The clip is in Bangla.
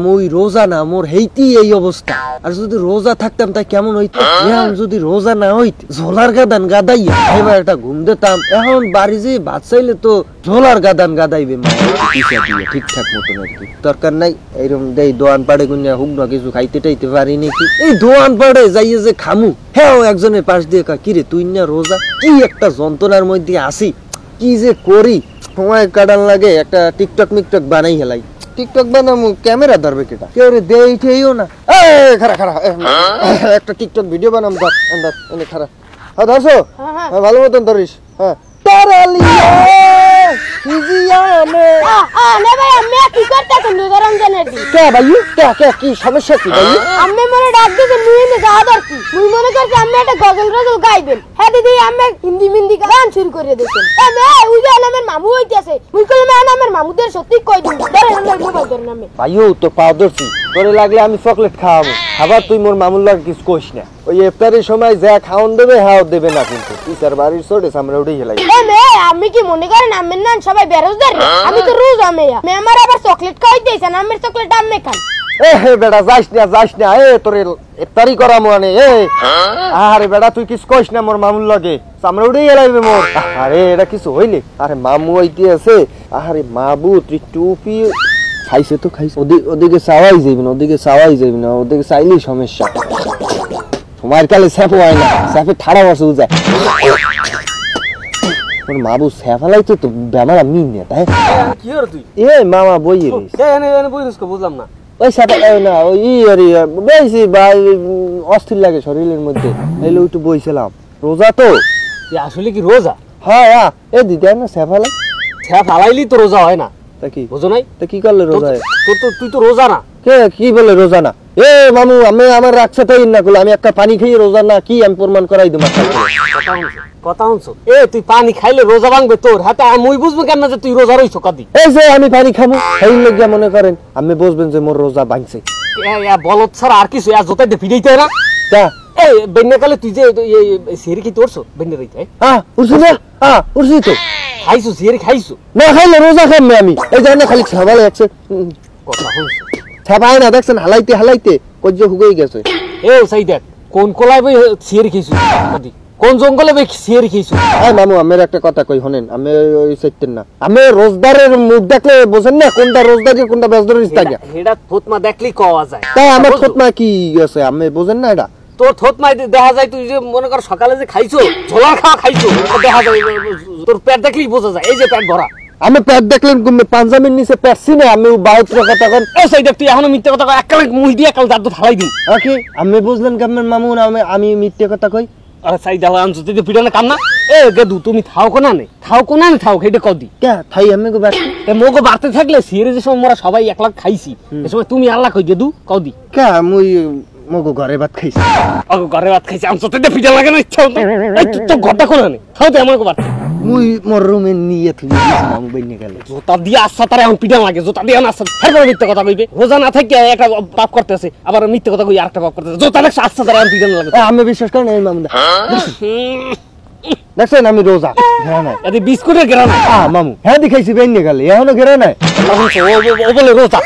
মুই রোজা না, মোর হেইতি এই অবস্থা। আর যদি রোজা থাকতাম তাই কেমন হইতো? এখন যদি রোজা না হইত ঝোলার গাদান গাদাইয়া এবার একটা ঘুম দিতাম। এখন বাড়ি যে ভাত চাইলে তো ঝোলার গাদান গাদাইবে ঠিকঠাক মতন আর কি। দরকার নাই এইরকম দেই দোয়ান পাড়ে গুনিয়া হুক না কিছু খাইতে টাইতে পারি নাকি। এই দোয়ান পাড়ে যাইয়ে যে খামু, হ্যাঁ একজনের পাশ দিয়ে কিরে তুই না রোজা? কি একটা যন্ত্রণার মধ্যে আসি, কি যে করি, সময় কাটান লাগে। একটা টিকটক মিকটক বানাই হেলাই। টিকটক বানামু, ক্যামেরা ধরবে কেটা? কেউ রে দেইতেইও না। খারা খারা একটা টিকটক ভিডিও বানাম, ধর এনে খারা। হ্যাঁ ধরছো? হ্যাঁ ভালো মতন ধরিস। হ্যাঁ কি সমস্যা কি ভাই? আমি মনে ডাক দিতে মুই নে যা দরকি মুই মনে করছি আমি একটা গজল রজল গাইবেন। হ্যাঁ দিদি আমি হিন্দি মিন্দি গান শুরু করে দিয়েছেন। এ মে ওই যে আমার মামু হইতাছে, মুই কইলাম আমার মামুদের সত্যি কই দিন ধরে আমার মোবাইল ধরে নামে। ভাইও তো পাও ধরছি, তোরে লাগলে আমি চকলেট খাওয়াবো। খাবার তুই মোর মামুর লাগে কিছু কইস না। ওই ইফতারের সময় যা খাওন দেবে হাও দেবে না কিন্তু। টিচার বাড়ির ছোটে আমরা উঠেই হেলাই। এ মে আমি কি মনে করেন আমি না সবাই বেরোজদার? আমি তো রোজ আমেয়া মে আমার আবার চকলেট খাওয়াই দিয়েছেন, আমার চকলেট আমি খান। এ হে বেটা যাস না এ তোরে ইফতারি করা মানে। এ আরে বেটা তুই কিছু কইস না মোর মামুর লাগে, আমরা উঠেই হেলাইবে মোর। আরে এটা কিছু হইলে? আরে মামু হইতে আছে। আরে মাবু তুই টুপি খাইছে তো খাইছে, ওদিকে চাওয়াই যাইবে না, ওদিকে চাইলেই সমস্যা। সময়ের কালে স্যাপও হয় না, স্যাপে ঠাড়া বসে যায়। মাবু স্যাফালাইতো তো বেমারা মিন না তাই কি হর তুই? এ মামা বইয়ে রে এনে বইছিস কো বুঝলাম না। ওই স্যাফা না ওই আরে বেশি ভাই অস্থির লাগে শরীরের মধ্যে, এইলো একটু বইছিলাম। রোজা তো আসলে কি রোজা? হ্যাঁ এ দিদি না স্যাফালাইলি তো রোজা হয় না। তা কি বুঝো নাই? তা কি করলে রোজা? তুই তো রোজা না। কে কি বলে রোজা না? এ মামু আমি আমার রাখছে তাই না করলে আমি একটা পানি খেয়ে রোজা না কি আমি প্রমাণ করাই দেব। কথা শুনছো? এ তুই পানি খাইলে রোজা ভাঙবে তোর হাতে? আমি বুঝবো কেন যে তুই রোজা রইছো কাদি? এই যে আমি পানি খামু এই লাগিয়া মনে করেন আমি বুঝবেন যে মোর রোজা ভাঙছে। বলত ছাড়া আর কিছু জোতাই দে ফিরাইতে না তা। এই বেন্নে কালে তুই যে সিয়ারি কি তোরছো বেন্নে রইতে? হ্যাঁ উঠছি না, হ্যাঁ উঠছি তো। খাইছো সিয়ারি খাইছো? না খাইলে রোজা খাইনি আমি। এই যে খালি ছাবালে আছে কথা শুনছো? ছাবাই না দেখছেন হালাইতে কজ্জ হুগেই গেছে। এ সাই দেখ কোন কোলায় বই সিয়ারি খাইছো কাদি? কোন জঙ্গলে বই সিয়ারি খাইছো? এই মামু আমার একটা কথা কই শুনেন, আমি ওই চাইতেন না। আমি রোজদারের মুখ দেখলে বোঝেন না কোনটা রোজদারি কোনটা বেজদারি ইস্তাগা। এটা থতমা দেখলি কওয়া যায়। তাই আমার থতমা কি আছে আমি বোঝেন না? এটা তোর থতমাই দেখা যায় তুই যে মনে কর সকালে যে খাইছো ঝোলার খাওয়া খাইছো দেখা যায়, তোর পেট দেখলেই বোঝা যায় এই যে পেট ভরা। আমি পেট দেখলেন পাঞ্জাবির নিচে পেটছি না আমি বাউত্র কথা কন। এই সাই দেখ তুই এখনো মিথ্যে কথা কই, এককালে মুই দিয়ে কাল দাঁত ফালাই দিই। ওকে আমি বুঝলেন কেমন মামু না আমি মিথ্যে কথা কই? আরে সাই দালা আনছো তুই পিটানে কাম না। এ গেদু তুমি থাও কোনা নে থাও হেডে কও দি কে থাই আমি গো বাড়তে এ মোগো বাড়তে থাকলে সিরে যে সময় মোরা সবাই এক লাখ খাইছি এই সময় তুমি আল্লাহ কই গেদু কও দি কে মুই মগো ঘরে ভাত খাইছি। আগো ঘরে ভাত খাইছি আনছো তুই পিটা লাগে না ইচ্ছা হতো। এই তুই তো ঘটা কোনা নে খাও তো আমাকে বাড়তে। মুই মোর রুমে নিয়ে তুই মামু বইনে গেল জোতা দিয়ে আসছা তারে এখন পিটা লাগে, জোতা দিয়ে আসছা হের করে মিথ্যে কথা কইবে। রোজা না থাকে একটা পাপ করতেছে আবার মিথ্যে কথা কই আরেকটা পাপ করতেছে। জোতা লাগছে আসছা তারে এখন পিটা লাগে। আমি বিশ্বাস করেন এই মামু দেখছেন আমি রোজা ঘেরা নাই। এদি বিস্কুটের ঘেরা নাই মামু হ্যাঁ দেখাইছি বইনে গেল এখনো ঘেরা নাই। ও বলে রোজা